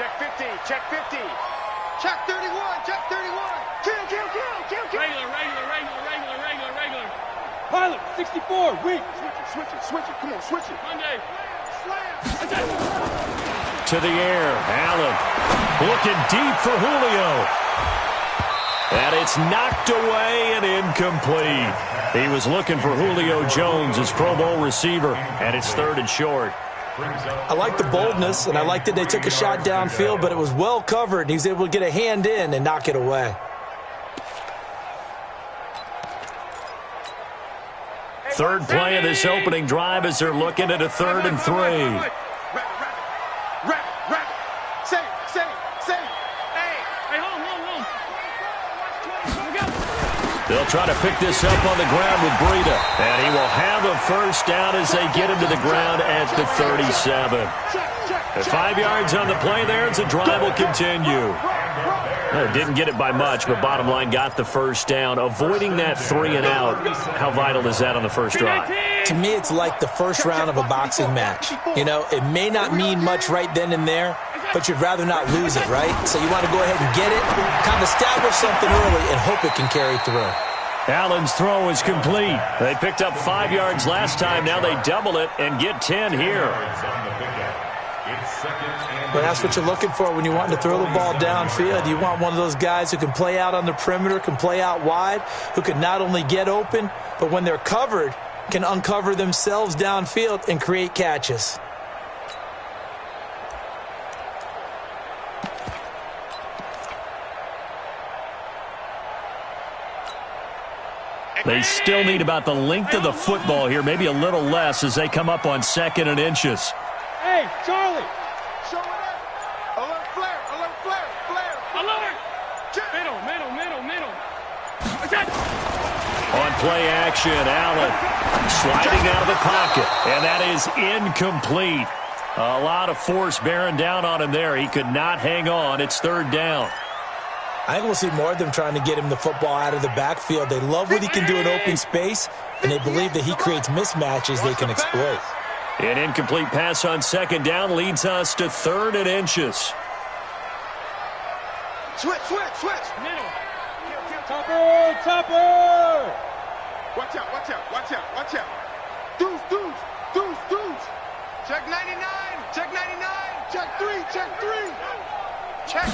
Check 50. Check 50. Check 31. Check 31. Kill. Regular. Pilot, 64, weak. Switch it. Come on, switch it. Monday. Slam. To the air, Allen looking deep for Julio. And it's knocked away and incomplete. He was looking for Julio Jones, his Pro Bowl receiver, and it's 3rd and short. I like the boldness, and I like that they took a shot downfield, but it was well covered, and he was able to get a hand in and knock it away. Third play of this opening drive as they're looking at a 3rd and 3. Rapid. Say. Hey, home. They'll try to pick this up on the ground with Breida. And he will have a first down as they get him to the ground at the 37. 5 yards on the play there as the drive will continue. Didn't get it by much, but bottom line got the first down. Avoiding that 3 and out, how vital is that on the first drive? To me, it's like the first round of a boxing match. You know, it may not mean much right then and there, but you'd rather not lose it, right? So you want to go ahead and get it, kind of establish something early, and hope it can carry through. Allen's throw is complete. They picked up 5 yards last time. Now they double it and get 10 here. But that's what you're looking for when you want to throw the ball downfield. You want one of those guys who can play out on the perimeter, can play out wide, who can not only get open, but when they're covered, can uncover themselves downfield and create catches. They still need about the length of the football here, maybe a little less as they come up on 2nd and inches. Hey, Charlie. Show it up. Alert flare. Alert. Middle. On play action, Allen sliding out of the pocket, and that is incomplete. A lot of force bearing down on him there. He could not hang on. It's 3rd down. I think we'll see more of them trying to get him the football out of the backfield. They love what he can do in open space, and they believe that he creates mismatches they can exploit. An incomplete pass on 2nd down leads us to 3rd and inches. Switch. Middle. Topper. Watch out. Deuce. Check 99. Check 3. Check.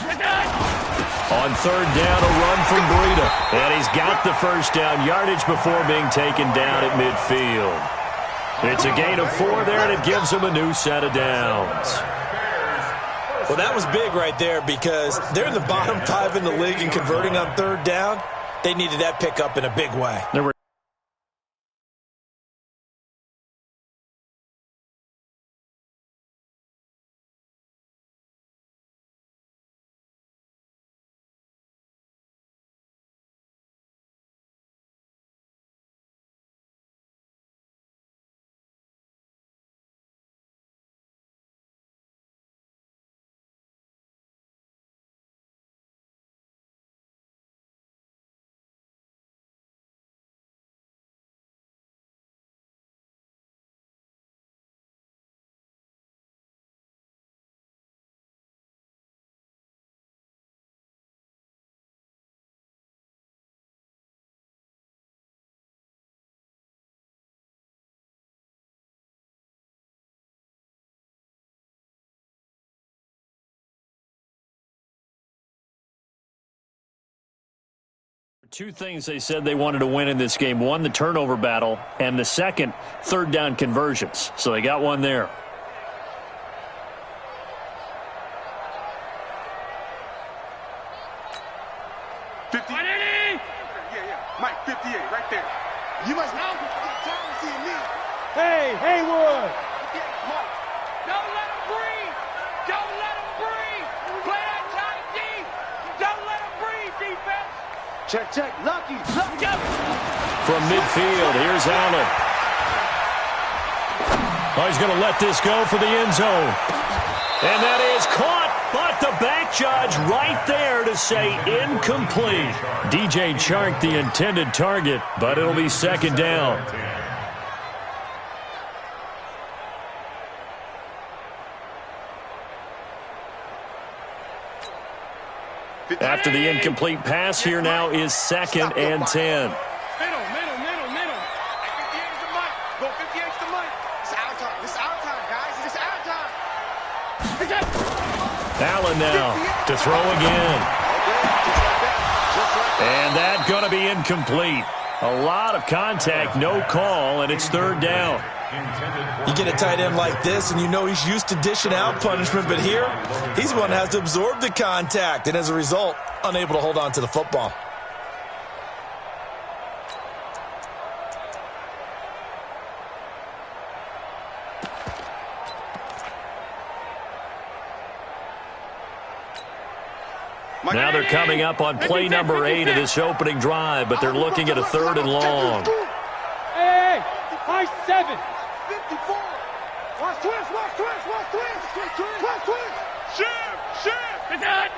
On 3rd down, a run from Breida. And he's got the first down yardage before being taken down at midfield. It's a gain of 4 there, and it gives them a new set of downs. Well, that was big right there because they're in the bottom 5 in the league and converting on 3rd down. They needed that pickup in a big way. Two things they said they wanted to win in this game. One, the turnover battle, and the second, 3rd down conversions. So they got one there. Mike, 58, right there. You must know to see me. Hey, Haywood. Mike. Don't let him breathe. Play that tight deep. Don't let him breathe, defense. Check. Lucky. Go. From midfield, here's Allen. Oh, he's going to let this go for the end zone. And that is caught, but the back judge right there to say incomplete. DJ Chark, the intended target, but it'll be 2nd down. After the incomplete pass, here now is 2nd and 10. Middle. 58 is the mic. Go 58 is the mic. It's our time. This is our time, guys. This is our time. Allen now to throw again. And that's going to be incomplete. A lot of contact, no call, and it's 3rd down. You get a tight end like this, and you know he's used to dishing out punishment, but here, he's the one that has to absorb the contact, and as a result, unable to hold on to the football. Now they're coming up on play number 8 of this opening drive, but they're looking at a 3rd and long. Hey, high 7. 54. Watch twist. It's out.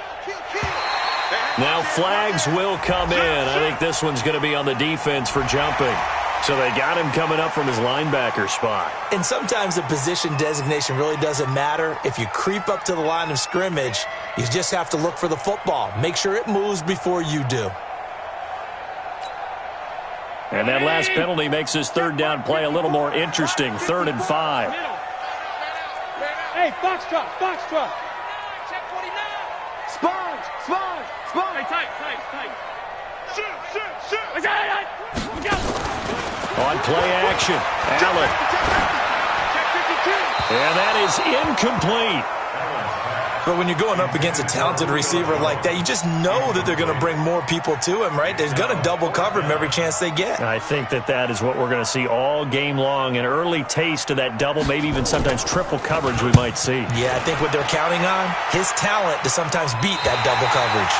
Now flags will come in. I think this one's going to be on the defense for jumping. So they got him coming up from his linebacker spot. And sometimes the position designation really doesn't matter. If you creep up to the line of scrimmage, you just have to look for the football. Make sure it moves before you do. And that last penalty makes this 3rd down play a little more interesting. 3rd and 5. Hey, Foxtrot. Check 49. Sponge. Hey, tight. Shoot. On play action, Allen. And that is incomplete. But when you're going up against a talented receiver like that, you just know that they're going to bring more people to him, right? They're going to double cover him every chance they get. I think that is what we're going to see all game long. An early taste of that double, maybe even sometimes triple coverage we might see. Yeah, I think what they're counting on, his talent to sometimes beat that double coverage.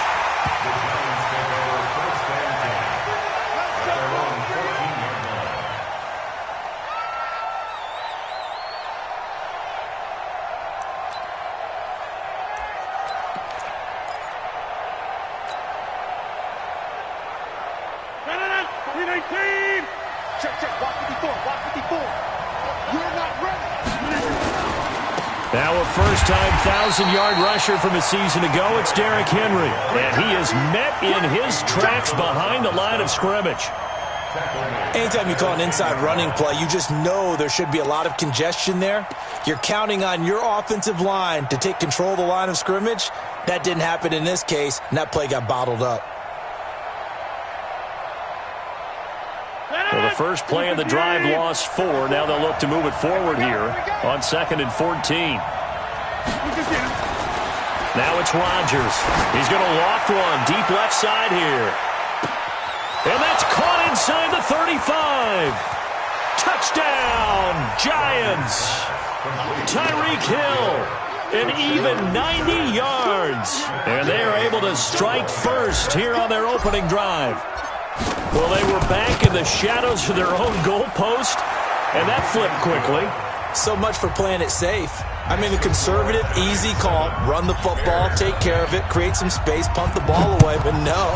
Check. Walk 54. You're not ready. Now a first-time 1,000-yard rusher from a season ago. It's Derrick Henry. And he is met in his tracks behind the line of scrimmage. Anytime you call an inside running play, you just know there should be a lot of congestion there. You're counting on your offensive line to take control of the line of scrimmage. That didn't happen in this case, and that play got bottled up. Well, the first play of the drive lost 4. Now they'll look to move it forward here on 2nd and 14. Now it's Rodgers. He's going to loft one deep left side here. And that's caught inside the 35. Touchdown, Giants. Tyreek Hill, an even 90 yards. And they are able to strike first here on their opening drive. Well, they were back in the shadows of their own goalpost, and that flipped quickly. So much for playing it safe. I mean, the conservative, easy call, run the football, take care of it, create some space, punt the ball away, but no,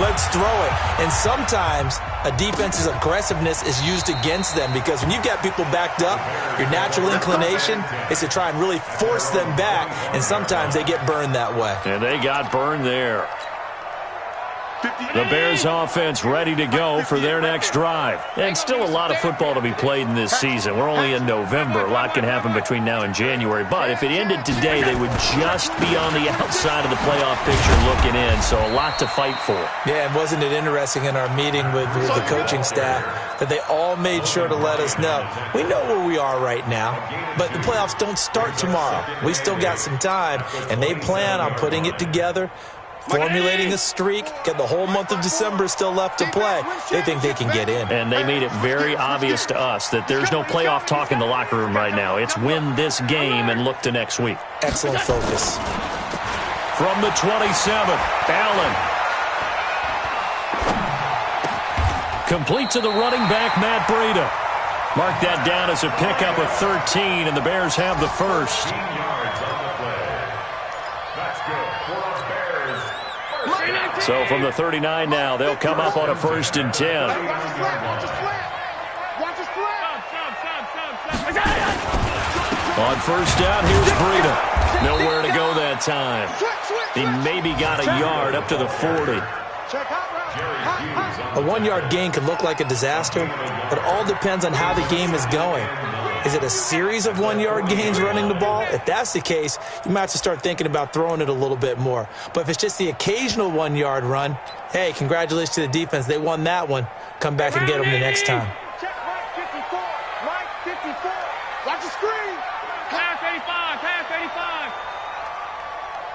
let's throw it. And sometimes a defense's aggressiveness is used against them because when you've got people backed up, your natural inclination is to try and really force them back, and sometimes they get burned that way. And they got burned there. The Bears offense ready to go for their next drive. And still a lot of football to be played in this season. We're only in November. A lot can happen between now and January. But if it ended today, they would just be on the outside of the playoff picture looking in. So a lot to fight for. Yeah, and wasn't it interesting in our meeting with the coaching staff that they all made sure to let us know, we know where we are right now, but the playoffs don't start tomorrow. We still got some time, and they plan on putting it together, formulating a streak, get the whole month of December still left to play. They think they can get in. And they made it very obvious to us that there's no playoff talk in the locker room right now. It's win this game and look to next week. Excellent focus. From the 27, Allen. Complete to the running back, Matt Breida. Mark that down as a pickup of 13, and the Bears have the first. So from the 39 now, they'll come up on a 1st and 10. On first down, here's Breida. Nowhere to go that time. He maybe got a yard up to the 40. A 1-yard gain could look like a disaster, but it all depends on how the game is going. Is it a series of 1-yard gains running the ball? If that's the case, you might have to start thinking about throwing it a little bit more. But if it's just the occasional 1-yard run, hey, congratulations to the defense. They won that one. Come back and get them the next time. Check Mike 54. Mike 54. Watch the screen. Pass 85. Pass 85.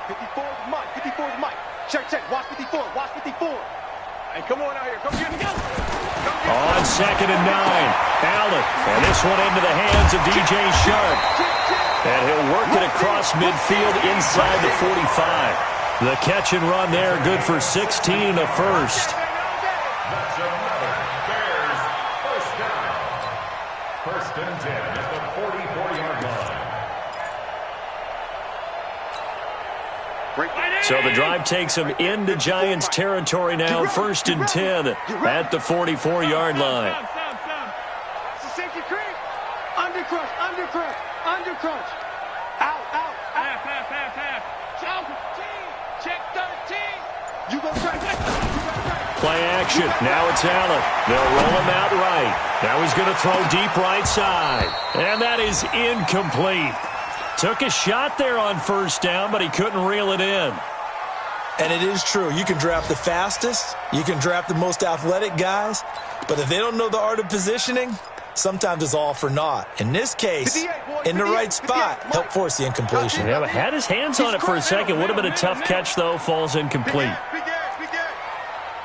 54 is Mike. 54 is Mike. Check. Watch 54. Watch 54. Hey, come on out here. Come get me. Go. On second and 9, Allen. And this one into the hands of DJ Shark. And he'll work it across midfield inside the 45. The catch and run there, good for 16 and a first. First and 10 at the 44-yard line. So the drive takes him into Giants territory now, first and 10 at the 44-yard line. It's a safety creep. Undercrush. Out. Pass. Check 13. You go try. Play action. Now it's Allen. They'll roll him out right. Now he's going to throw deep right side. And that is incomplete. Took a shot there on first down, but he couldn't reel it in. And it is true. You can draft the fastest. You can draft the most athletic guys. But if they don't know the art of positioning, sometimes it's all for naught. In this case, in the right spot, helped force the incompletion. Yeah, but had his hands on it for a second. Would have been a tough catch, though. Falls incomplete. Big gas.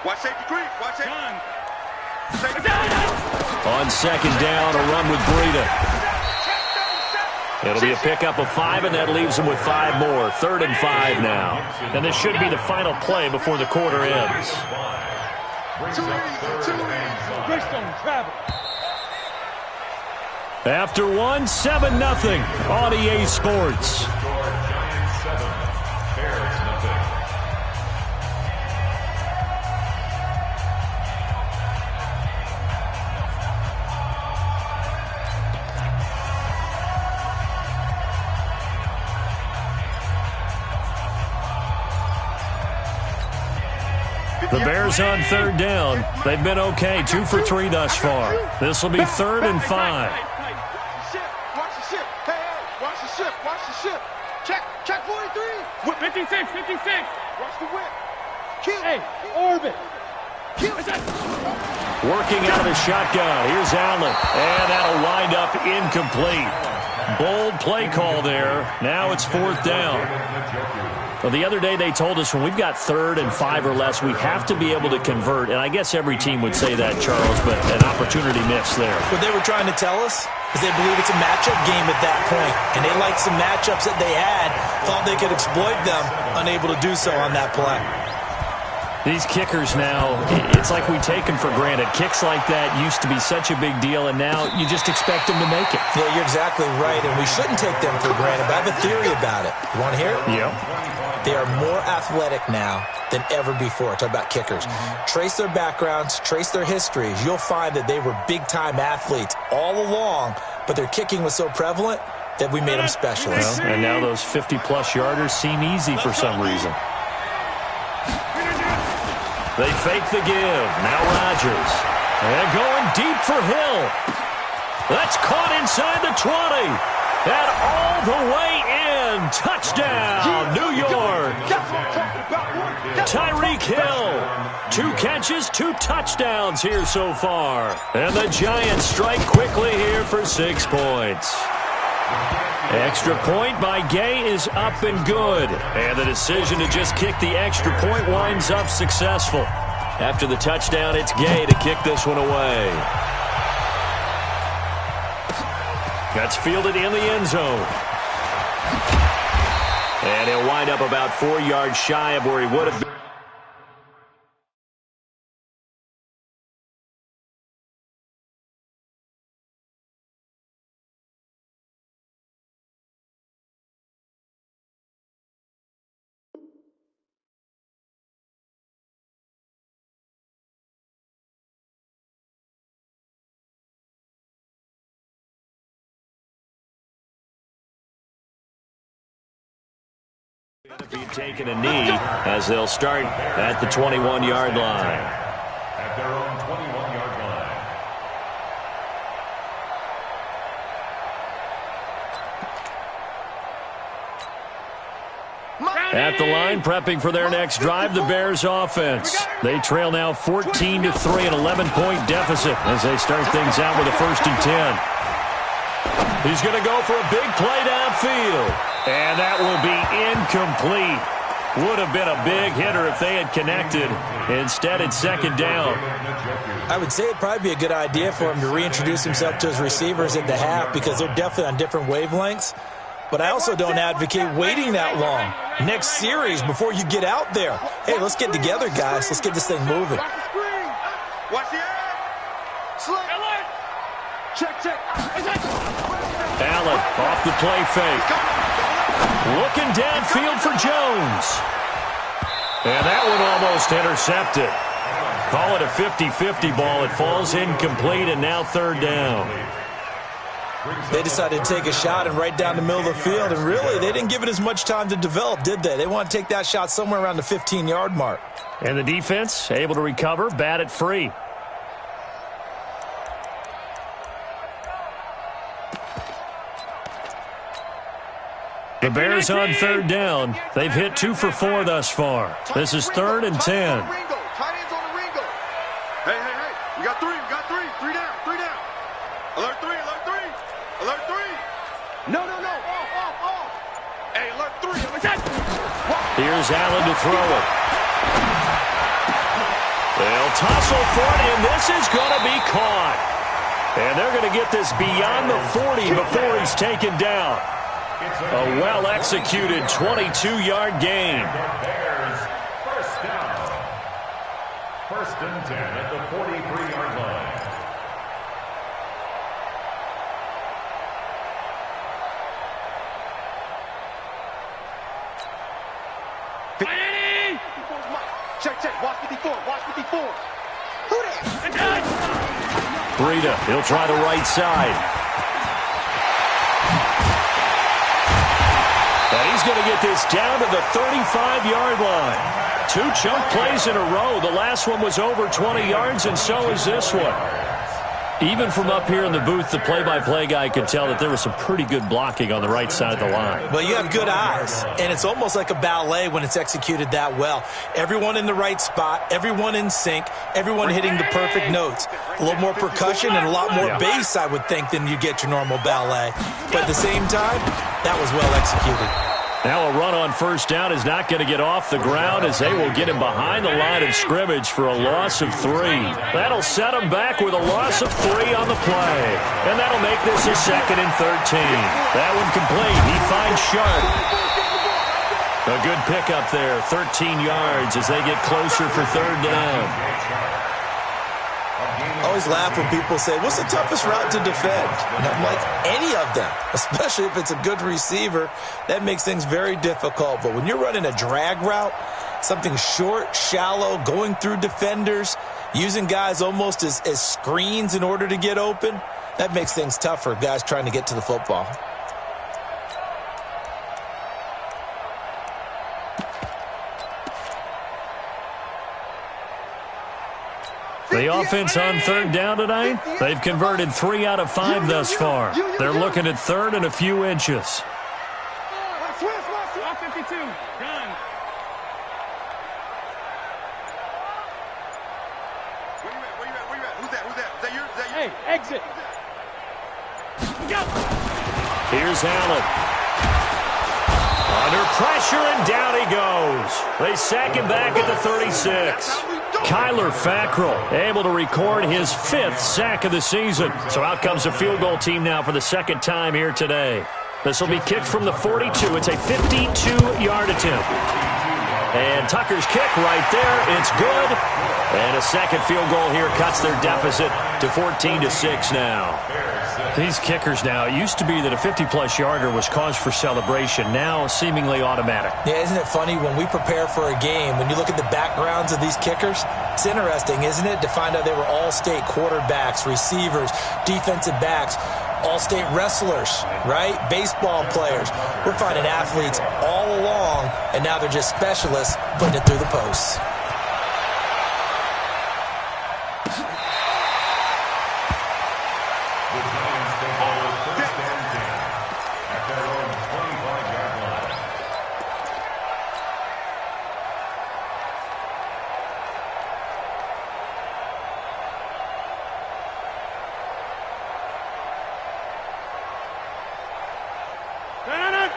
Watch safety creep. Watch safety. On second down, a run with Breida. It'll be a pickup of 5, and that leaves him with 5 more. 3rd and 5 now. And this should be the final play before the quarter ends. Bristol travel. After 1, 7-0 on EA Sports. The Bears on 3rd down. They've been okay, 2 for 3 thus far. This will be 3rd and 5. Watch the ship. Hey, watch the ship. Check 43. Whip 56. Watch the whip. Kill. Hey, orbit. Kill. Working out of the shotgun. Here's Allen. And that'll wind up incomplete. Bold play call there. Now it's 4th down. Well, the other day they told us when we've got 3rd and 5 or less, we have to be able to convert. And I guess every team would say that, Charles, but an opportunity missed there. What they were trying to tell us is they believe it's a matchup game at that point. And they liked some matchups that they had, thought they could exploit them, unable to do so on that play. These kickers now, it's like we take them for granted. Kicks like that used to be such a big deal, and now you just expect them to make it. Yeah, you're exactly right, and we shouldn't take them for granted, but I have a theory about it. You want to hear it? Yep. They are more athletic now than ever before. Talk about kickers. Trace their backgrounds, trace their histories. You'll find that they were big-time athletes all along, but their kicking was so prevalent that we made them specialists. Well, and now those 50-plus yarders seem easy for some reason. They fake the give. Now Rodgers. And going deep for Hill. That's caught inside the 20. And all the way in. Touchdown, New York. Tyreek Hill. 2 catches, 2 touchdowns here so far. And the Giants strike quickly here for 6 points. Extra point by Gay is up and good. And the decision to just kick the extra point winds up successful. After the touchdown, it's Gay to kick this one away. That's fielded in the end zone. And he'll wind up about 4 yards shy of where he would have been. If he'd taken a knee, as they'll start at the 21-yard line. At their own 21-yard line. At the line, prepping for their next drive, the Bears offense. They trail now 14-3, an 11-point deficit as they start things out with a 1st and 10. He's going to go for a big play downfield. And that will be incomplete. Would have been a big hitter if they had connected. Instead, it's 2nd down. I would say it'd probably be a good idea for him to reintroduce himself to his receivers at the half because they're definitely on different wavelengths. But I also don't advocate waiting that long. Next series, before you get out there. Hey, let's get together, guys. Let's get this thing moving. Watch the air. Slip. Check. Allen off the play fake. Looking downfield for Jones. And that one almost intercepted. Call it a 50-50 ball. It falls incomplete, and now 3rd down. They decided to take a shot and right down the middle of the field, and really, they didn't give it as much time to develop, did they? They want to take that shot somewhere around the 15-yard mark. And the defense able to recover, bat it free. The Bears on 3rd down. They've hit 2 for 4 thus far. This is 3rd and 10. Tight ends on the Ringo. Hey. We got 3. 3 down. Alert 3. No. Off. Hey, alert 3. Here's Allen to throw it. They'll tussle for it, and this is going to be caught. And they're going to get this beyond the 40 before he's taken down. A well-executed 22-yard gain. Bears, 1st down. 1st and 10 at the 43-yard line. Check. Watch 54. Who that? Breida, he'll try the right side. And he's going to get this down to the 35-yard line. 2 chunk plays in a row. The last one was over 20 yards, and so is this one. Even from up here in the booth, the play-by-play guy could tell that there was some pretty good blocking on the right side of the line. Well, you have good eyes, and it's almost like a ballet when it's executed that well. Everyone in the right spot, everyone in sync, everyone hitting the perfect notes. A little more percussion and a lot more bass, I would think, than you get your normal ballet. But at the same time, that was well executed. Now a run on 1st down is not going to get off the ground as they will get him behind the line of scrimmage for a loss of 3. That'll set him back with a loss of 3 on the play. And that'll make this a 2nd and 13. That one complete. He finds Sharp. A good pickup there, 13 yards as they get closer for 3rd down. I always laugh when people say, what's the toughest route to defend? And I'm like, any of them, especially if it's a good receiver. That makes things very difficult. But when you're running a drag route, something short, shallow, going through defenders, using guys almost as screens in order to get open, that makes things tough for guys trying to get to the football. The offense on 3rd down tonight, they've converted 3 out of 5 thus far. They're looking at 3rd and a few inches. 52. Done. Where you at? Who's that? Is that you? Hey, exit. Go. Here's Allen. Under pressure, and down he goes. They sack him back at the 36. Kyler Fackrell able to record his 5th sack of the season. So out comes the field goal team now for the 2nd time here today. This will be kicked from the 42. It's a 52-yard attempt. And Tucker's kick right there. It's good. And a 2nd field goal here cuts their deficit to 14-6 now. These kickers now, it used to be that a 50-plus yarder was cause for celebration. Now seemingly automatic. Yeah, isn't it funny when we prepare for a game, when you look at the backgrounds of these kickers, it's interesting, isn't it, to find out they were all-state quarterbacks, receivers, defensive backs, all-state wrestlers, right? Baseball players. We're finding athletes all all along, and now they're just specialists putting it through the posts.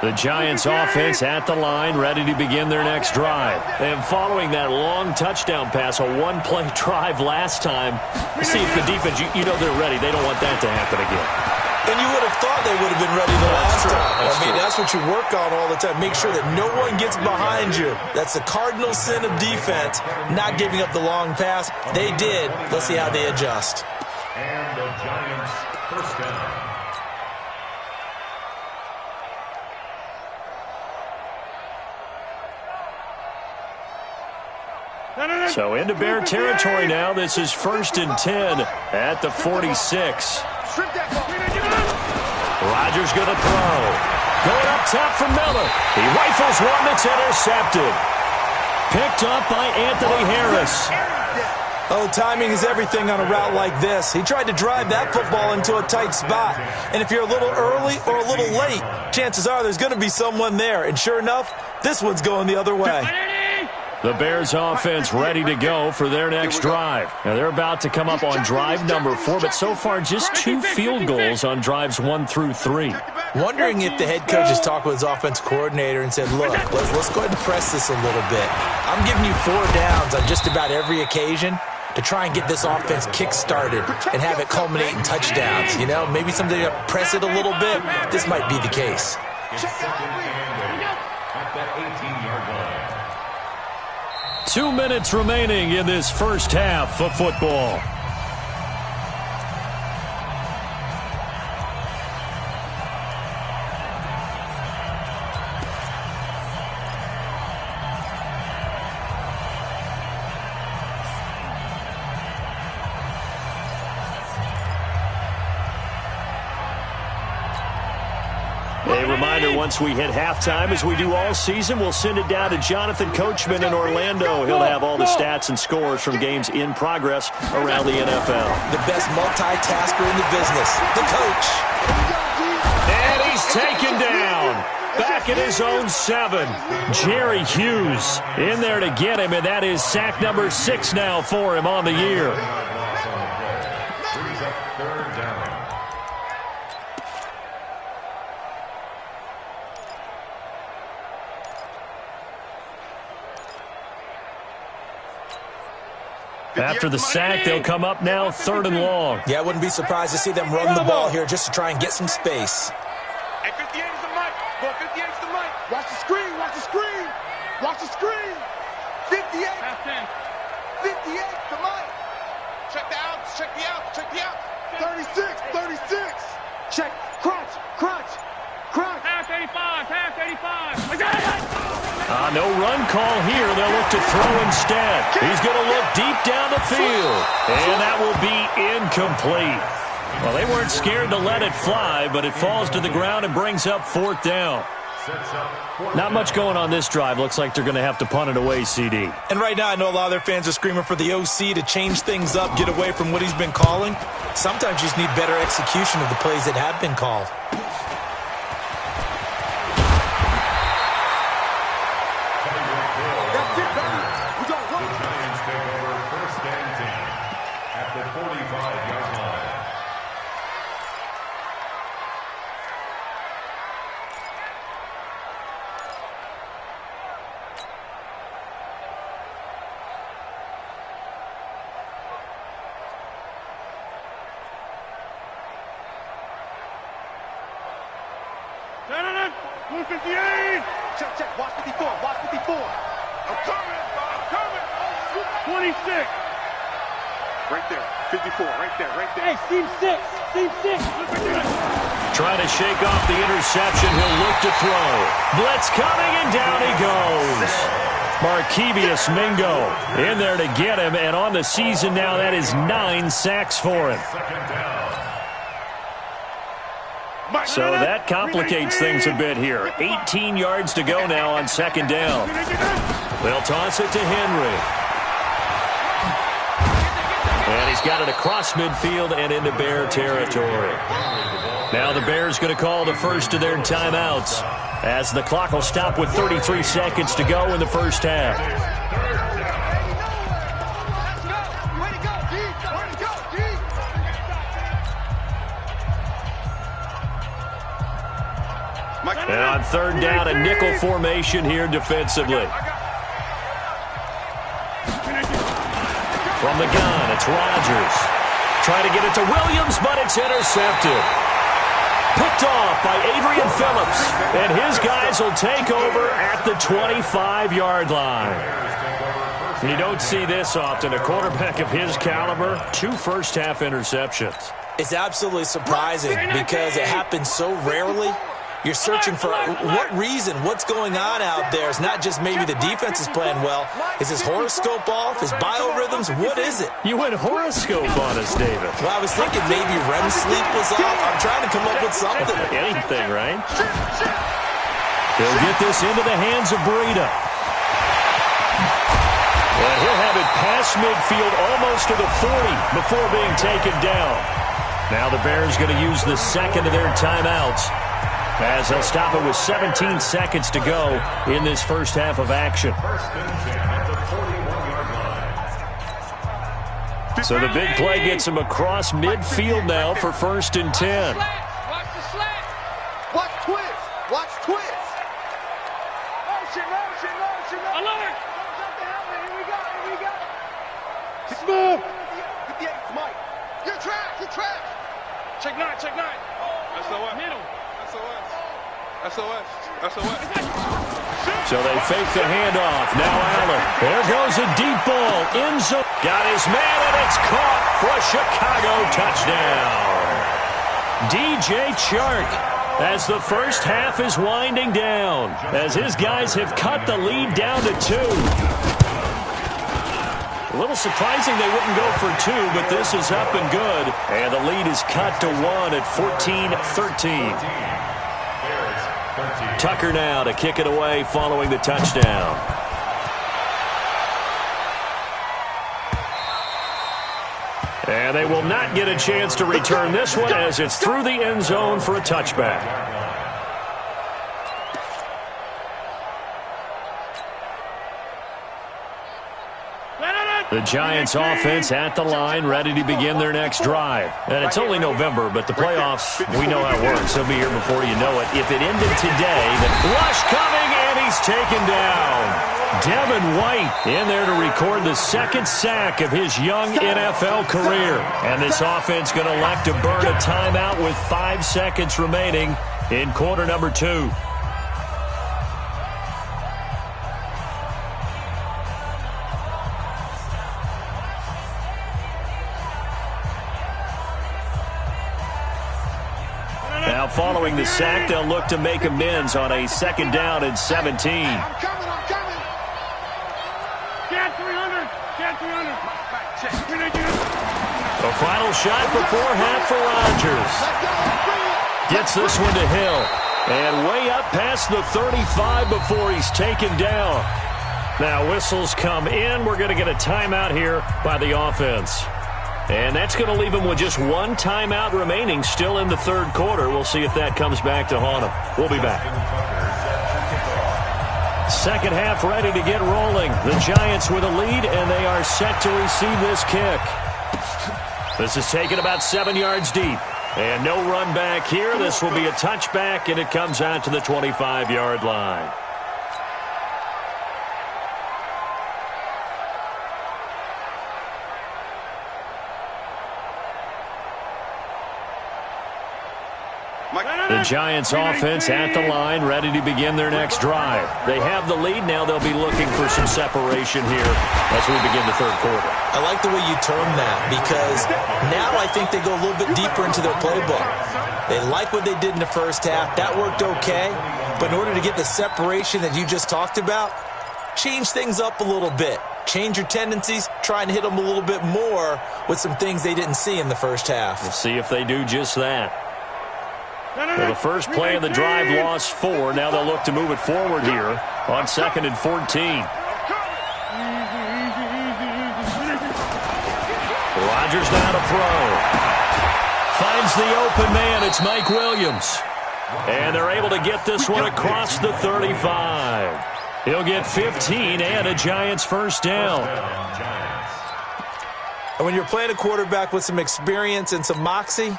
The Giants offense at the line, ready to begin their next drive. And following that long touchdown pass, a one-play drive last time, see if the defense, you know they're ready. They don't want that to happen again. And you would have thought they would have been ready the last time. That's what you work on all the time. Make sure that no one gets behind you. That's the cardinal sin of defense, not giving up the long pass. They did. Let's see how they adjust. And the Giants first down. So into Bear territory now. This is 1st and 10 at the 46. Rodgers going to throw. Going up top for Miller. He rifles one that's intercepted. Picked up by Anthony Harris. Oh, timing is everything on a route like this. He tried to drive that football into a tight spot. And if you're a little early or a little late, chances are there's going to be someone there. And sure enough, this one's going the other way. The Bears offense ready to go for their next drive. Now they're about to come up on drive number 4, but so far just 2 field goals on drives 1 through 3. Wondering if the head coach has talked with his offense coordinator and said, look, let's go ahead and press this a little bit. I'm giving you 4 downs on just about every occasion to try and get this offense kick-started and have it culminate in touchdowns. You know, maybe something to press it a little bit. This might be the case. It's 2nd and 8 at the 18-yard line. 2 minutes remaining in this first half of football. A reminder, once we hit halftime, as we do all season, we'll send it down to Jonathan Coachman in Orlando. He'll have all the stats and scores from games in progress around the NFL. The best multitasker in the business, the coach. And he's taken down. Back at his own 7. Jerry Hughes in there to get him, and that is sack number 6 now for him on the year. Brings up 3rd down. After the sack, they'll come up now 3rd and long. Yeah, I wouldn't be surprised to see them run the ball here just to try and get some space. Hey, 58 is the mic. Go 58 is the mic. Watch the screen. Watch the screen. Watch the screen. 58. 58 the mic. Check the outs. Check the outs. Check the outs. 36. 36. Check. Crunch. Crunch. Crunch. Half 85. Half 85. I got it. No run call here. They'll look to throw instead. He's going to look deep down the field. And that will be incomplete. Well, they weren't scared to let it fly, but it falls to the ground and brings up 4th down. Not much going on this drive. Looks like they're going to have to punt it away, CD. And right now, I know a lot of their fans are screaming for the OC to change things up, get away from what he's been calling. Sometimes you just need better execution of the plays that have been called. Check, check. Watch 54. Watch 54. I'm coming. I'm coming. 26. Right there. 54. Right there. Right there. Hey, seam 6. Seam 6. Trying to shake off the interception. He'll look to throw. Blitz coming, and down he goes. Markevius Mingo in there to get him, and on the season now, that is 9 sacks for him. 2nd down. So that complicates things a bit here. 18 yards to go now on second down. They'll toss it to Henry. And he's got it across midfield and into Bear territory. Now the Bears going to call the first of their timeouts as the clock will stop with 33 seconds to go in the first half. And on third down, a nickel formation here defensively. From the gun, it's Rodgers. Trying to get it to Williams, but it's intercepted. Picked off by Adrian Phillips. And his guys will take over at the 25-yard line. You don't see this often. A quarterback of his caliber, 2 first-half interceptions. It's absolutely surprising because it happens so rarely. You're searching for what reason, what's going on out there. It's not just maybe the defense is playing well. Is his horoscope off? His biorhythms? What is it? You went horoscope on us, David. Well, I was thinking maybe REM sleep was off. I'm trying to come up with something. Anything, right? He'll get this into the hands of Breida. And he'll have it past midfield almost to the 40 before being taken down. Now the Bears going to use the second of their timeouts, as they'll stop it with 17 seconds to go in this first half of action. So the big play gets him across midfield now for 1st and 10. Watch the slant. Watch twist. Watch twist. Motion. Alert! Here we go. Move! 58, Mike. You're trash. Check 9. SOS. Middle. SOS. So they fake the handoff. Now Allen. There goes a deep ball. End zone. Got his man, and it's caught for a Chicago touchdown. DJ Chark, as the first half is winding down, as his guys have cut the lead down to 2. A little surprising they wouldn't go for 2, but this is up and good. And the lead is cut to 1 at 14-13. Tucker now to kick it away following the touchdown. And they will not get a chance to return this one as it's through the end zone for a touchback. The Giants offense at the line, ready to begin their next drive. And it's only November, but the playoffs, we know how it works. They'll be here before you know it. If it ended today, the rush coming, and he's taken down. Devin White in there to record the 2nd sack of his young NFL career. And this offense going to elect to burn a timeout with 5 seconds remaining in quarter number 2. Now following the sack, they'll look to make amends on a 2nd down and 17. I'm coming. Get 300. A final shot before half for Rodgers. Gets this one to Hill. And way up past the 35 before he's taken down. Now whistles come in. We're going to get a timeout here by the offense. And that's going to leave him with just 1 timeout remaining still in the 3rd quarter. We'll see if that comes back to haunt him. We'll be back. Second half ready to get rolling. The Giants with a lead, and they are set to receive this kick. This is taken about 7 yards deep. And no run back here. This will be a touchback, and it comes out to the 25-yard line. The Giants offense at the line, ready to begin their next drive. They have the lead. Now they'll be looking for some separation here as we begin the 3rd quarter. I like the way you term that because now I think they go a little bit deeper into their playbook. They like what they did in the first half. That worked okay. But in order to get the separation that you just talked about, change things up a little bit. Change your tendencies, try and hit them a little bit more with some things they didn't see in the first half. We'll see if they do just that. Well, the first play of the drive lost 4. Now they'll look to move it forward here on 2nd and 14. Rodgers now to throw. Finds the open man. It's Mike Williams. And they're able to get this one across the 35. He'll get 15 and a Giants first down. And when you're playing a quarterback with some experience and some moxie,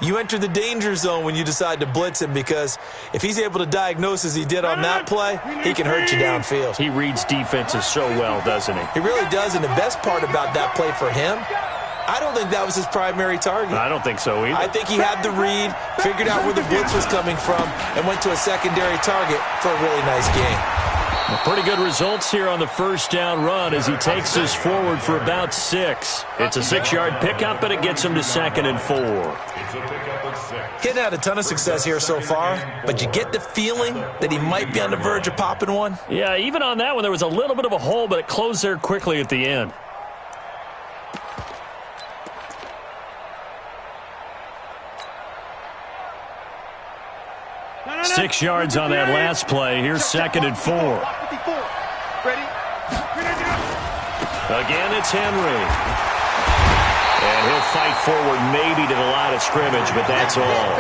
you enter the danger zone when you decide to blitz him, because if he's able to diagnose as he did on that play, he can hurt you downfield. He reads defenses so well, doesn't he? He really does, and the best part about that play for him, I don't think that was his primary target. I don't think so either. I think he had the read, figured out where the blitz was coming from, and went to a secondary target for a really nice game. Pretty good results here on the first down run as he takes us forward for about 6. It's a 6-yard pickup, and it gets him to 2nd and 4. He's had a ton of success here so far, but you get the feeling that he might be on the verge of popping one. Yeah, even on that one, there was a little bit of a hole, but it closed there quickly at the end. Six yards on that last play. Here's 2nd and 4. Again, it's Henry. And he'll fight forward maybe to the line of scrimmage, but that's all.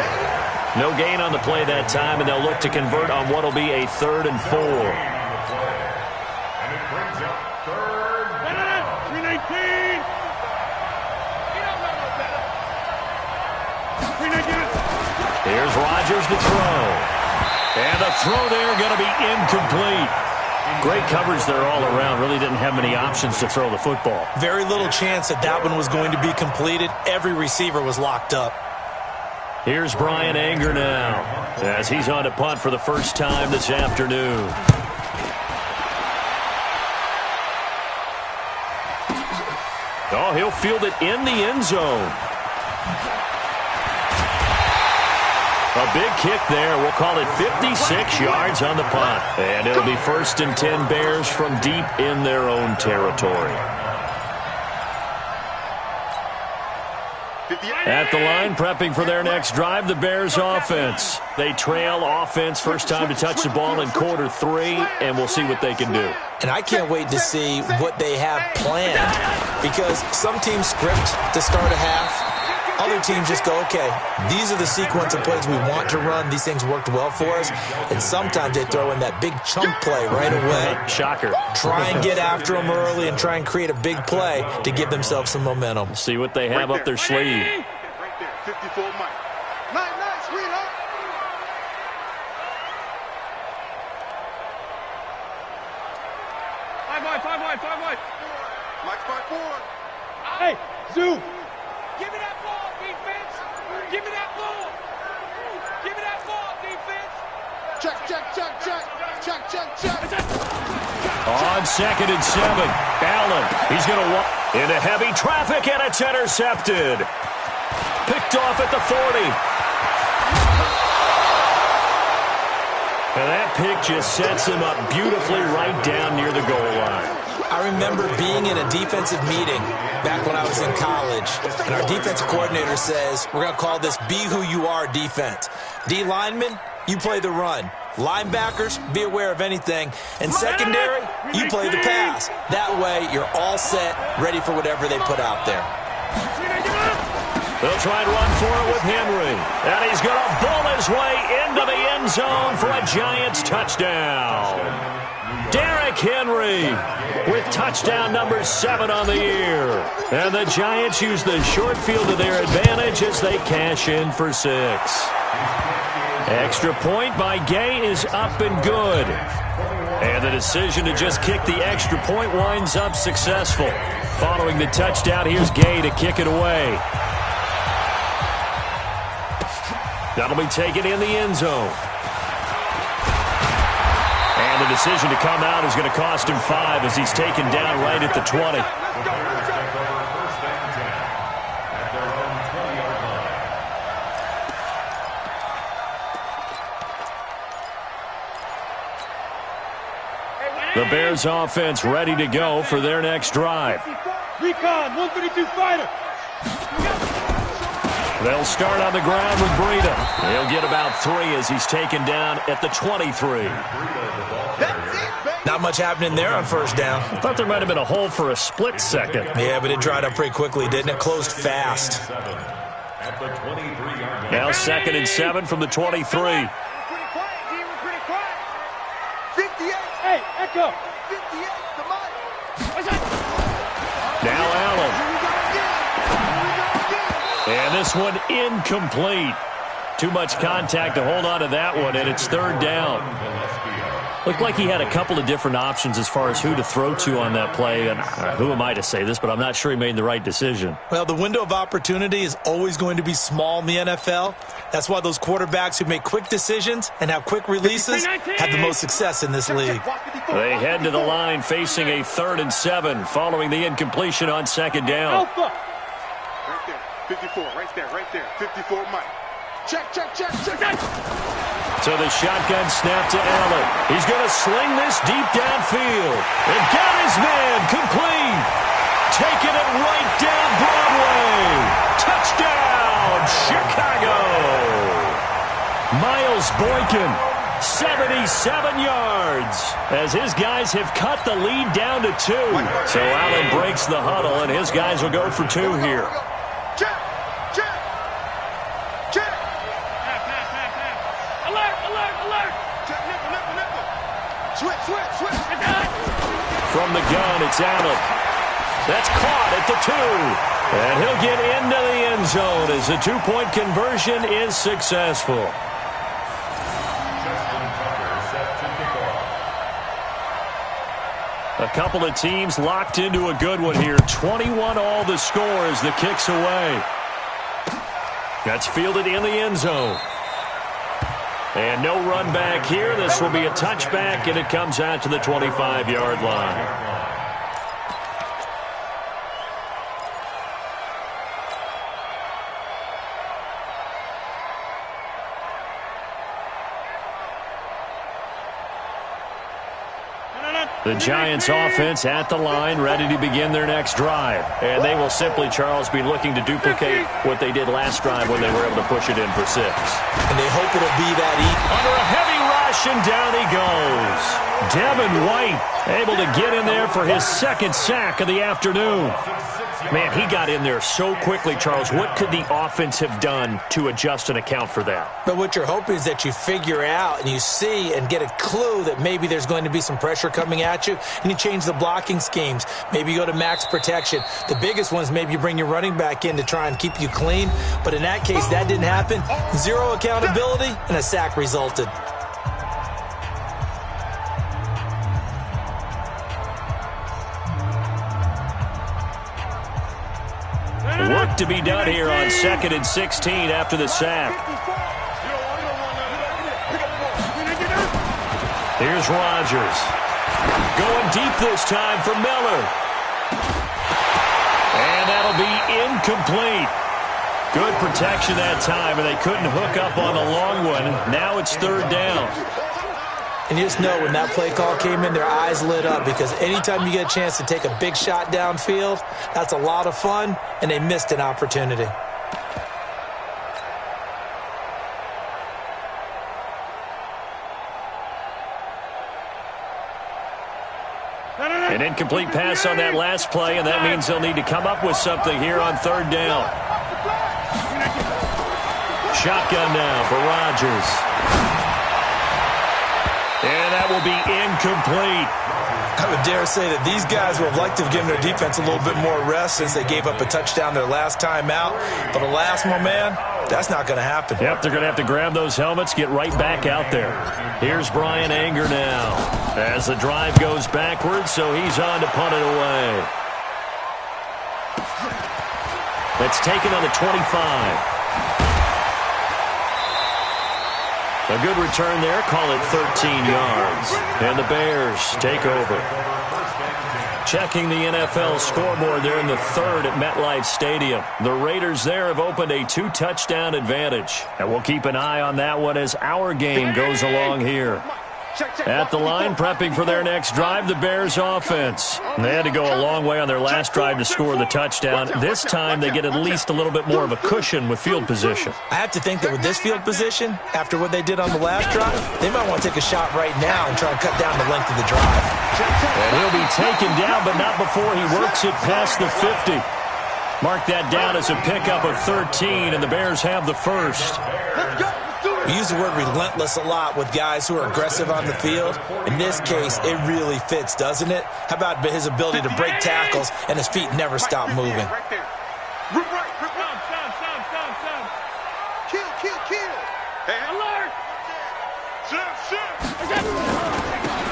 No gain on the play that time, and they'll look to convert on what will be a 3rd and 4. And it brings up 3rd down. 319. Here's Rodgers to throw. And the throw there going to be incomplete. Great coverage there all around. Really didn't have many options to throw the football. Very little chance that that one was going to be completed. Every receiver was locked up. Here's Brian Anger now as he's on to punt for the first time this afternoon. Oh, he'll field it in the end zone. A big kick there. We'll call it 56 yards on the punt. And it'll be 1st and 10 Bears from deep in their own territory. At the line, prepping for their next drive, the Bears offense. They trail offense, first time to touch the ball in quarter 3, and we'll see what they can do. And I can't wait to see what they have planned, because some teams script to start a half. Other teams just go, okay, these are the sequence of plays we want to run. These things worked well for us. And sometimes they throw in that big chunk play right away. Shocker. Try and get after them early and try and create a big play to give themselves some momentum. See what they have up their sleeve. Right there, 54 Mike. Nice, sweetheart. Five wide. Mike's 5-4. Hey, Zoo. Give me that ball, defense! Give me that ball! Give me that ball, defense! Check. On 2nd and 7, Allen. He's going to walk into heavy traffic, and it's intercepted. Picked off at the 40. And that pick just sets him up beautifully right down near the goal line. I remember being in a defensive meeting back when I was in college, and our defensive coordinator says, we're going to call this Be Who You Are defense. D linemen, you play the run. Linebackers, be aware of anything. And secondary, you play the pass. That way, you're all set, ready for whatever they put out there. They'll try and run for it with Henry. And he's going to bull his way into the end zone for a Giants touchdown. Derrick Henry with touchdown number 7 on the year. And the Giants use the short field to their advantage as they cash in for 6. Extra point by Gay is up and good. And the decision to just kick the extra point winds up successful. Following the touchdown, here's Gay to kick it away. That'll be taken in the end zone. And the decision to come out is going to cost him 5 as he's taken down right at the 20. The Bears offense ready to go for their next drive. Recon, 132 fighter. They'll start on the ground with Breida. He'll get about 3 as he's taken down at the 23. Not much happening there on first down. I thought there might have been a hole for a split second. Yeah, but it dried up pretty quickly, didn't it? Closed fast. Now 2nd and 7 from the 23. 58. Hey, Echo. 58 to Mike. Now Allen. And this one incomplete. Too much contact to hold on to that one, and it's 3rd down. Looked like he had a couple of different options as far as who to throw to on that play. And who am I to say this, but I'm not sure he made the right decision. Well, the window of opportunity is always going to be small in the NFL. That's why those quarterbacks who make quick decisions and have quick releases have the most success in this league. They head to the line facing a 3rd and 7 following the incompletion on 2nd down. Right there. 54. Right there. 54 Mike. Check. So the shotgun snap to Allen. He's going to sling this deep downfield. And got his man complete. Taking it right down Broadway. Touchdown, Chicago. Miles Boykin, 77 yards. As his guys have cut the lead down to 2. So Allen breaks the huddle, and his guys will go for 2 here. Check. Alert. Check, nipple. Switch. From the gun, it's Allen. That's caught at the 2. And he'll get into the end zone as the 2-point conversion is successful. A couple of teams locked into a good one here. 21 all the score as the kick's away. That's fielded in the end zone. And no run back here. This will be a touchback, and it comes out to the 25-yard line. The Giants offense at the line, ready to begin their next drive. And they will simply, Charles, be looking to duplicate what they did last drive when they were able to push it in for 6. And they hope it'll be that easy. Under a heavy rush, and down he goes. Devin White able to get in there for his 2nd sack of the afternoon. Man, he got in there so quickly, Charles. What could the offense have done to adjust and account for that? But what you're hoping is that you figure out and you see and get a clue that maybe there's going to be some pressure coming at you, and you change the blocking schemes. Maybe you go to max protection. The biggest one is maybe you bring your running back in to try and keep you clean. But in that case, that didn't happen. 0 accountability, and a sack resulted. Work to be done here on 2nd and 16 after the sack. Here's Rodgers. Going deep this time for Miller. And that'll be incomplete. Good protection that time, and they couldn't hook up on a long one. Now it's 3rd down. And you just know when that play call came in, their eyes lit up, because anytime you get a chance to take a big shot downfield, that's a lot of fun, and they missed an opportunity. An incomplete pass on that last play, and that means they'll need to come up with something here on 3rd down. Shotgun now for Rodgers. And that will be incomplete. I would dare say that these guys would have liked to have given their defense a little bit more rest since they gave up a touchdown their last time out. But alas, my man, that's not going to happen. Yep, they're going to have to grab those helmets, get right back out there. Here's Brian Anger now as the drive goes backwards, so he's on to punt it away. That's taken on the 25. A good return there, call it 13 yards. And the Bears take over. Checking the NFL scoreboard there in the 3rd at MetLife Stadium. The Raiders there have opened a 2-touchdown advantage. And we'll keep an eye on that one as our game goes along here. At the line, prepping for their next drive, the Bears offense. They had to go a long way on their last drive to score the touchdown. This time, they get at least a little bit more of a cushion with field position. I have to think that with this field position, after what they did on the last drive, they might want to take a shot right now and try and cut down the length of the drive. And he'll be taken down, but not before he works it past the 50. Mark that down as a pickup of 13, and the Bears have the first. We use the word relentless a lot with guys who are aggressive on the field. In this case, it really fits, doesn't it? How about his ability to break tackles and his feet never stop moving? Right there. Rip right. Rip right. Kill. Hey, alert. Shut.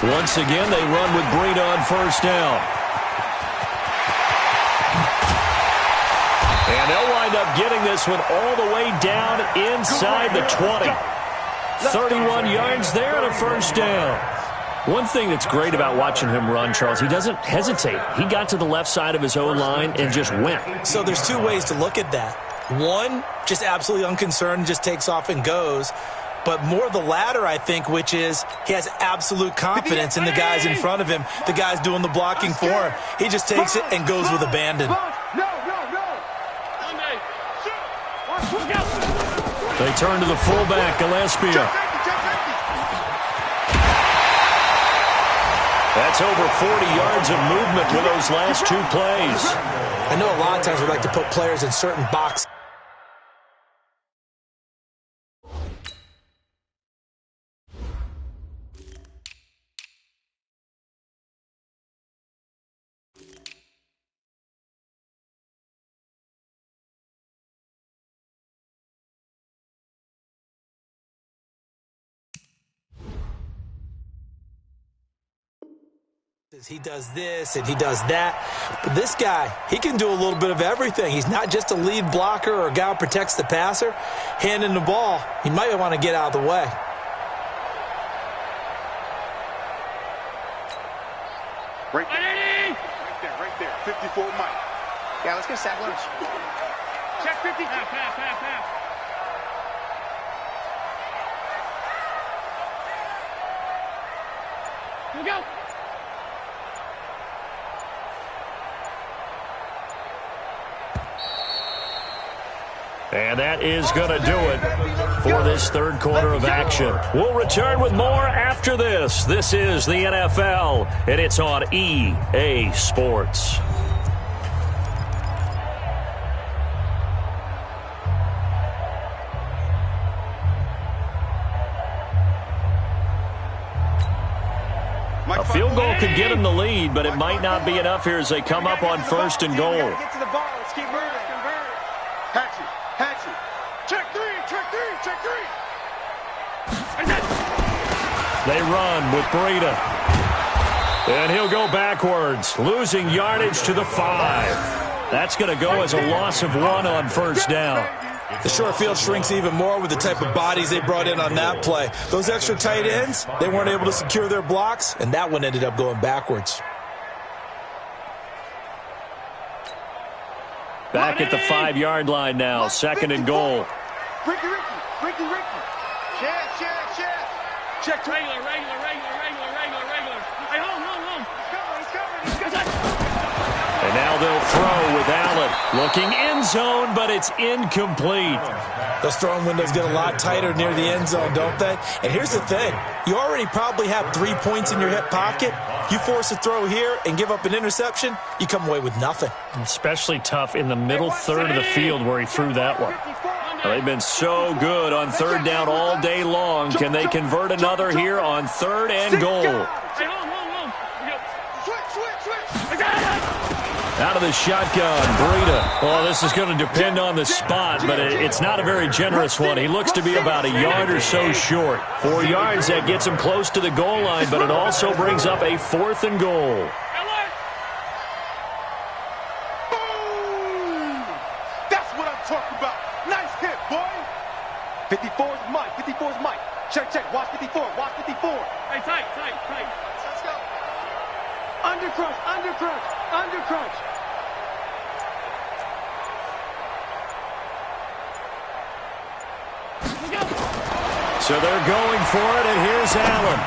Once again, they run with Breida on first down. And they'll wind up getting this one all the way down inside the 20. 31 yards there and a first down. One thing that's great about watching him run, Charles, he doesn't hesitate. He got to the left side of his own line and just went. So there's two ways to look at that. One, just absolutely unconcerned, just takes off and goes. But more the latter, I think, which is he has absolute confidence in the guys in front of him, the guys doing the blocking for him. He just takes it and goes with abandon. They turn to the fullback, Gillespie. That's over 40 yards of movement with those last two plays. I know a lot of times we like to put players in certain boxes. He does this and he does that. But this guy, he can do a little bit of everything. He's not just a lead blocker or a guy who protects the passer. Handing the ball, he might want to get out of the way. Right there. 54 Mike. Yeah, let's get a sack lunch. Check 50. Half. Here we go. And that is going to do it for this third quarter of action. We'll return with more after this. This is the NFL, and it's on EA Sports. A field goal could get them the lead, but it might not be enough here as they come up on first and goal. Get to the ball. Let's keep moving. Hatchet. Check three. They run with Breida. And he'll go backwards, losing yardage to the 5. That's going to go as a loss of 1 on first down. The short field shrinks even more with the type of bodies they brought in on that play. Those extra tight ends, they weren't able to secure their blocks, and that one ended up going backwards. Back at the 5-yard line now, second and goal. Ricky. Chance. Check Regular. Hey, home. He's coming. And now they'll throw with Allen. Looking end zone, but it's incomplete. Those throwing windows get a lot tighter near the end zone, don't they? And here's the thing. You already probably have 3 points in your hip pocket. You force a throw here and give up an interception, you come away with nothing. Especially tough in the middle third of the field where he threw that one. Well, they've been so good on third down all day long. Can they convert another here on third and goal? Hey, home. Switch. Out of the shotgun, Breida. Oh, this is going to depend on the spot, but it's not a very generous one. He looks to be about a yard or so short. 4 yards, that gets him close to the goal line, but it also brings up a 4th and goal. Boom! That's what I'm talking about. Nice hit, boy. 54's Mike. Check. Watch 54. Hey, tight. Let's go. Undercrunch. So they're going for it, and here's Allen.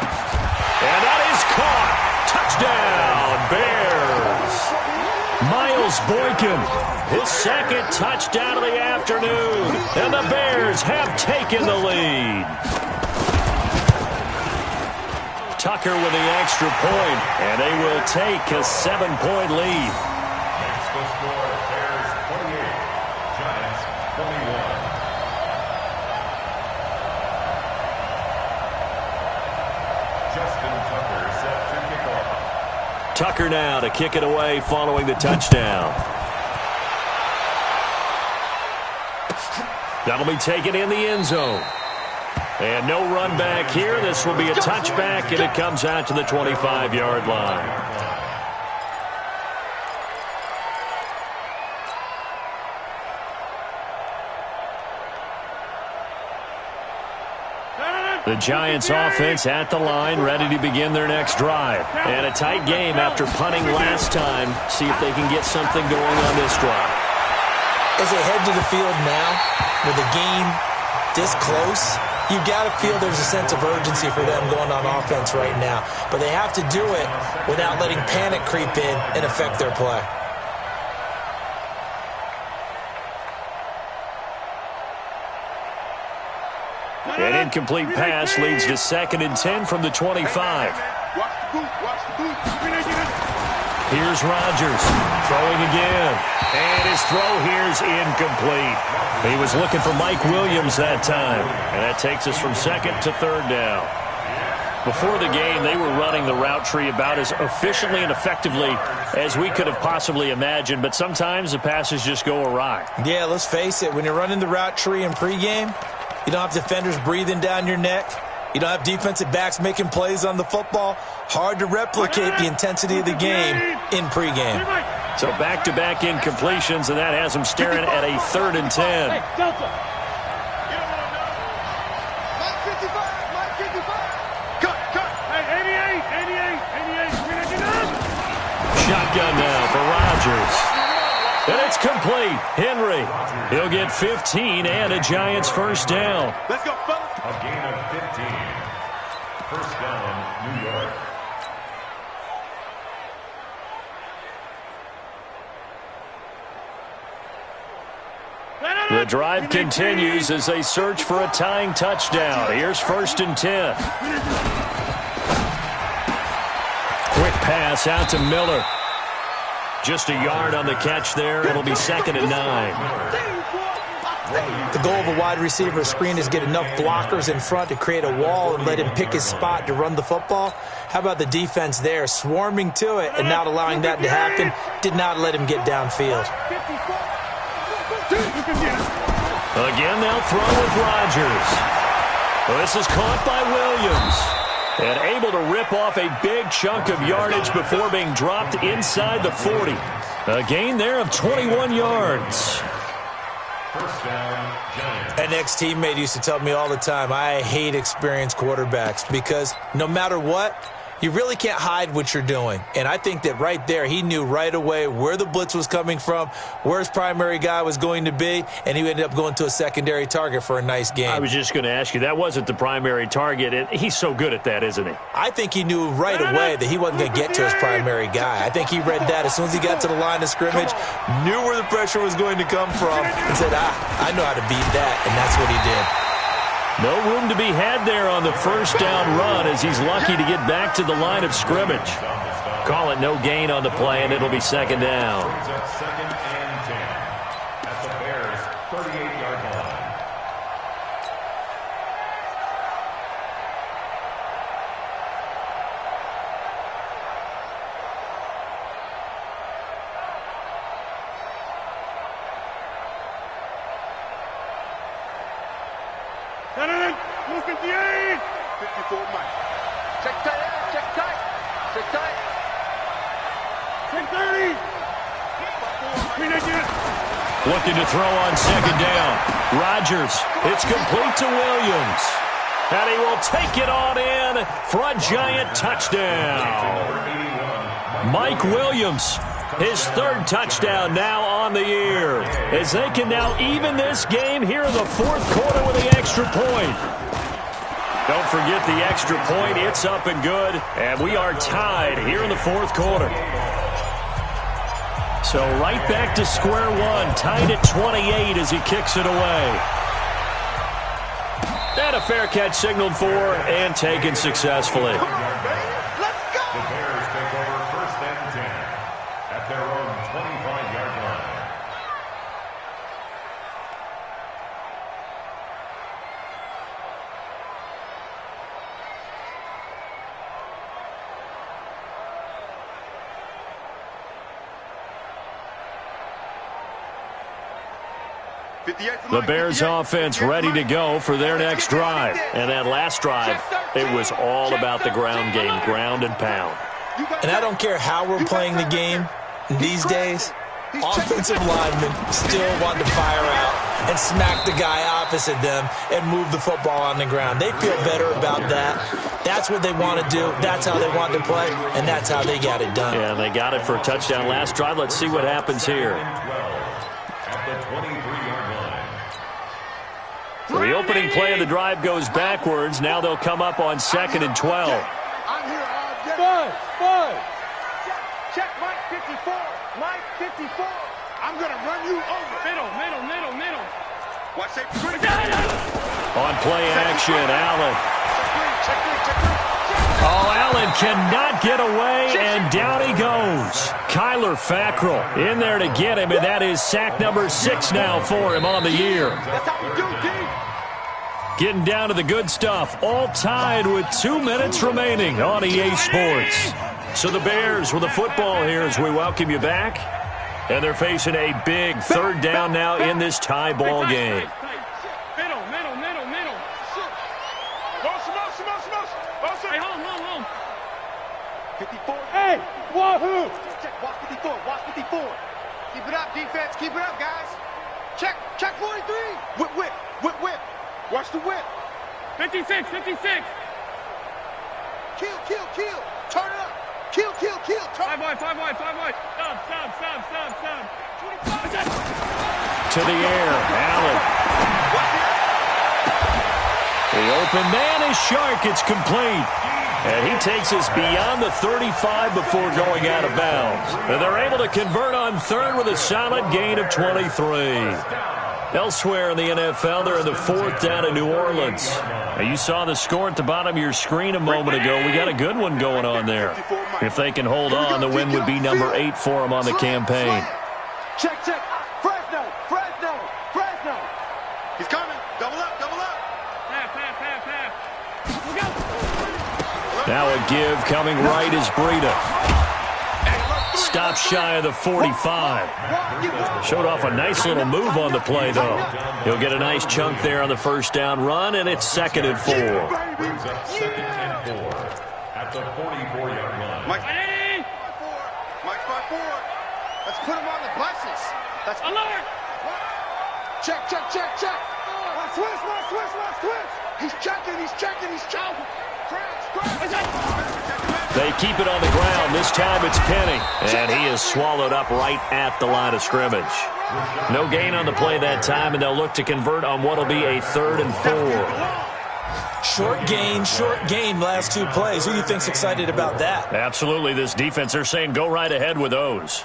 And that is caught. Touchdown, Bears. Miles Boykin, his second touchdown of the afternoon. And the Bears have taken the lead. Tucker with the extra point, and they will take a 7-point lead. Next will score Bears 28, Giants 21. Justin Tucker set to kick off. Tucker now to kick it away following the touchdown. That'll be taken in the end zone. And no run back here. This will be a touchback, and it comes out to the 25-yard line. The Giants offense at the line, ready to begin their next drive. And a tight game after punting last time. See if they can get something going on this drive. As they head to the field now, with the game this close, you got to feel there's a sense of urgency for them going on offense right now. But they have to do it without letting panic creep in and affect their play. An incomplete pass leads to 2nd and 10 from the 25. Here's Rodgers throwing again. And his throw here's incomplete. He was looking for Mike Williams that time. And that takes us from 2nd to 3rd down. Before the game, they were running the route tree about as efficiently and effectively as we could have possibly imagined. But sometimes the passes just go awry. Yeah, let's face it. When you're running the route tree in pregame, you don't have defenders breathing down your neck. You don't have defensive backs making plays on the football. Hard to replicate the intensity of the game in pregame. So back-to-back incompletions, and that has them staring at a 3rd and 10. Hey, Delta. Mike 55, Mike 55. Cut. Hey, 88. Shotgun now for Rodgers. And it's complete. Henry, he'll get 15 and a Giants first down. Let's go, fellas. A gain of 15. First down, New York. The drive continues as they search for a tying touchdown. Here's 1st and 10. Quick pass out to Miller. Just a yard on the catch there. It'll be 2nd and 9. The goal of a wide receiver screen is get enough blockers in front to create a wall and let him pick his spot to run the football. How about the defense there, swarming to it and not allowing that to happen? Did not let him get downfield. Again, they'll throw with Rodgers. Well, this is caught by Williams. And able to rip off a big chunk of yardage before being dropped inside the 40. A gain there of 21 yards. First down, Giants. An ex-teammate used to tell me all the time, I hate experienced quarterbacks because no matter what, you really can't hide what you're doing. And I think that right there, he knew right away where the blitz was coming from, where his primary guy was going to be, and he ended up going to a secondary target for a nice game. I was just going to ask you, that wasn't the primary target, and he's so good at that, isn't he? I think he knew right away that he wasn't going to get to his primary guy. I think he read that as soon as he got to the line of scrimmage, knew where the pressure was going to come from, and said, I know how to beat that, and that's what he did. No room to be had there on the first down run as he's lucky to get back to the line of scrimmage. Call it no gain on the play, and it'll be 2nd down. 2nd and 10 at the Bears' 38-yard line. Move 58. 54, Mike. Check tight. Check 30. Looking to throw on 2nd down. Rodgers, it's complete to Williams. And he will take it on in for a Giant touchdown. Mike Williams, his 3rd touchdown now on the year, as they can now even this game here in the 4th quarter with the extra point. Don't forget the extra point. It's up and good. And we are tied here in the fourth quarter. So right back to square one. Tied at 28 as he kicks it away. And a fair catch signaled for and taken successfully. Come on, baby. Let's go. The Bears take over 1st and 10 at their own 25-yard line. The Bears offense ready to go for their next drive. And that last drive, it was all about the ground game, ground and pound. And I don't care how we're playing the game these days, offensive linemen still want to fire out and smack the guy opposite them and move the football on the ground. They feel better about that. That's what they want to do. That's how they want to play, and that's how they got it done. Yeah, and they got it for a touchdown last drive. Let's see what happens here. At the 23-yard line. So the opening play of the drive goes backwards. Now they'll come up on 2nd and 12. I'm here all day. Five. Check Mike 54. Mike 54. I'm going to run you over. Middle. Watch that. On play action, Allen. Check three. Oh, Allen cannot get away, and down he goes. Kyler Fackrell in there to get him, and that is sack number 6 now for him on the year. That's how we do, D. Getting down to the good stuff, all tied with 2 minutes remaining on EA Sports. So the Bears with the football here as we welcome you back. And they're facing a big third down now in this tie ball game. Middle. Hey, home. 54. Hey, wahoo! Check, watch 54. Keep it up, defense. Keep it up, guys. Check 43. Whip. Watch the whip. 56. Kill. Turn it up. Kill. Turn it up. 5 wide. Stop. To the air, Allen. The open man is Shark. It's complete. And he takes us beyond the 35 before going out of bounds. And they're able to convert on third with a solid gain of 23. Elsewhere in the NFL, they're in the 4th down in New Orleans. Now, you saw the score at the bottom of your screen a moment ago. We got a good one going on there. If they can hold on, the win would be number 8 for them on the campaign. Check. Fresno. He's coming. Double up. Half. Look out. Now a give coming right is Breida. Stop shy of the 45. Showed off a nice little move on the play, though. He'll get a nice chunk there on the first down run, and it's 2nd and 4. Brings up 2nd and 4 at the 44-yard line. Mike's by 4. Let's put him on the buses. Let's Alert! Check. Switch. He's checking. They keep it on the ground. This time it's Penny, and he is swallowed up right at the line of scrimmage. No gain on the play that time, and they'll look to convert on what will be a 3rd and 4. Short gain last 2 plays. Who do you think's excited about that? Absolutely. This defense, they're saying go right ahead with those.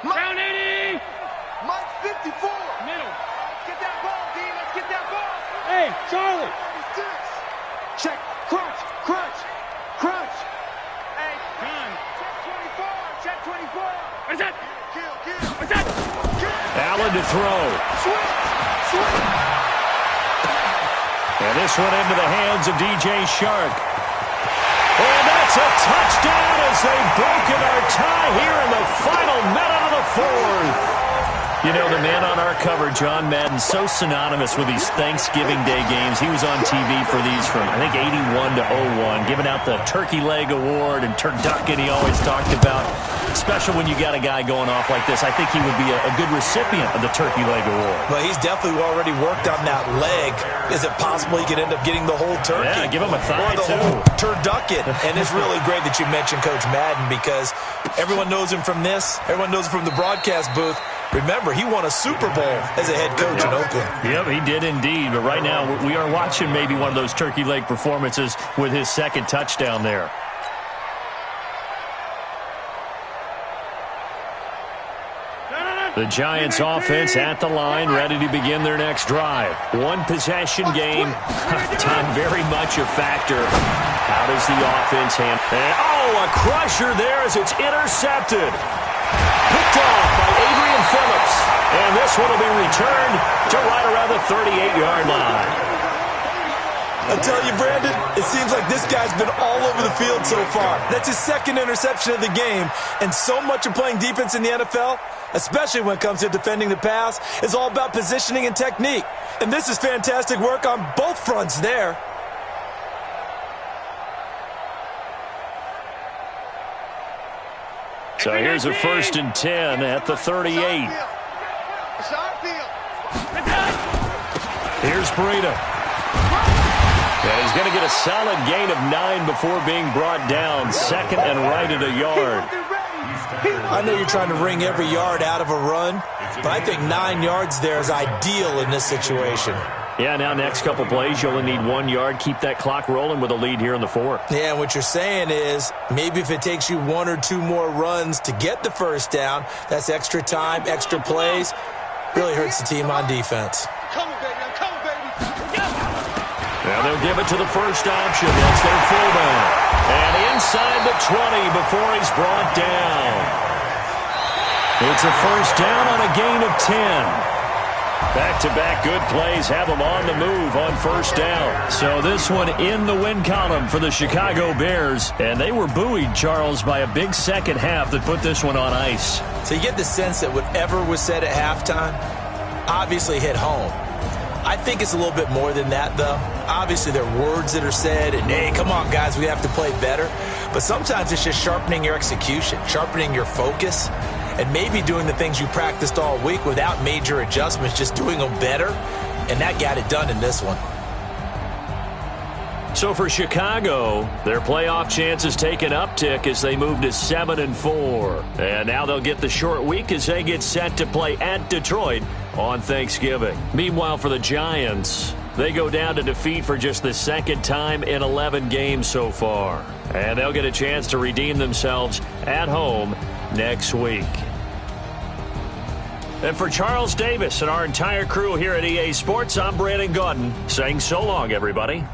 Down 80. Mike 54. Middle. Get that ball, D. Let's get that ball. Hey, Charlie. Check. Crunch. Hey, Done. check 24. What is that? Kill. Allen to throw. Switch. And this one into the hands of DJ Shark. And that's a touchdown as they've broken our tie here in the final minute of the 4th. You know, the man on our cover, John Madden, so synonymous with these Thanksgiving Day games. He was on TV for these from, I think, 81 to 01, giving out the Turkey Leg Award and turducken he always talked about. Special when you got a guy going off like this. I think he would be a good recipient of the Turkey Leg Award. Well, he's definitely already worked on that leg. Is it possible he could end up getting the whole turkey? Yeah, give him a thigh, or the too. whole turducken. And it's really great that you mentioned Coach Madden because everyone knows him from this. Everyone knows him from the broadcast booth. Remember, he won a Super Bowl as a head coach in Oakland. Yep, he did indeed. But right now, we are watching maybe one of those turkey leg performances with his second touchdown there. The Giants offense at the line, ready to begin their next drive. One possession game. Time very much a factor. How does the offense handle? Oh, a crusher there as it's intercepted. Picked off by Adrian Phillips. And this one will be returned to right around the 38-yard line. I tell you, Brandon, it seems like this guy's been all over the field so far. That's his second interception of the game. And so much of playing defense in the NFL, especially when it comes to defending the pass, is all about positioning and technique. And this is fantastic work on both fronts there. So here's a 1st and 10 at the 38. Here's Breida. And he's going to get a solid gain of 9 before being brought down. Second and right at a yard. I know you're trying to wring every yard out of a run, but I think 9 yards there is ideal in this situation. Yeah, now next couple plays, you only need 1 yard. Keep that clock rolling with a lead here in the 4th. Yeah, and what you're saying is maybe if it takes you 1 or 2 more runs to get the first down, that's extra time, extra plays. Really hurts the team on defense. Come on, baby. I'm coming, baby. Now they'll give it to the first option. That's their fullback. And inside the 20 before he's brought down. It's a first down on a gain of 10. Back-to-back good plays have them on the move on first down. So this one in the win column for the Chicago Bears. And they were buoyed, Charles, by a big second half that put this one on ice. So you get the sense that whatever was said at halftime obviously hit home. I think it's a little bit more than that, though. Obviously, there are words that are said, and, hey, come on, guys, we have to play better. But sometimes it's just sharpening your execution, sharpening your focus, and maybe doing the things you practiced all week without major adjustments, just doing them better, and that got it done in this one. So for Chicago, their playoff chances take an uptick as they move to 7-4. And now they'll get the short week as they get set to play at Detroit on Thanksgiving. Meanwhile, for the Giants, they go down to defeat for just the second time in 11 games so far. And they'll get a chance to redeem themselves at home next week. And for Charles Davis and our entire crew here at EA Sports, I'm Brandon Gaudin saying so long, everybody.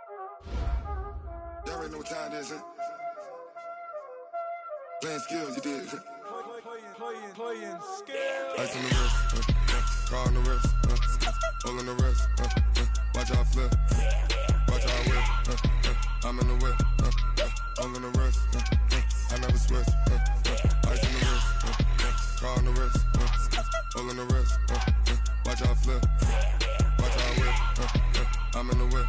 Y'all already know what time it is, huh? Playing skills, you did. Playing skills. Ice on the wrist, car on the wrist, hole on the wrist, watch how I flip, watch how I whip, I'm in the whip, hole on the wrist, I never switch, ice on the wrist, car on the wrist, hole on the wrist, watch how I flip, watch how I whip, I'm in the whip,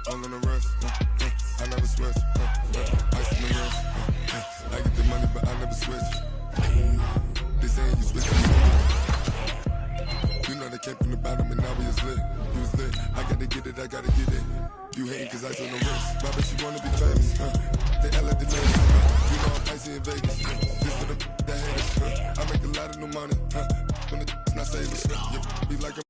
hole on the wrist, I never switch, ice on the wrist, I get the money but I never switch. They saying you switching. You know they came from the bottom and now we is lit. You was lit. I gotta get it, I gotta get it. You hating cause ice on the wrist. Why bet you wanna be famous? They act like they famous. You know I'm icy in Vegas. This for the that haters. I make a lot of new money. When it's not saving. You be like a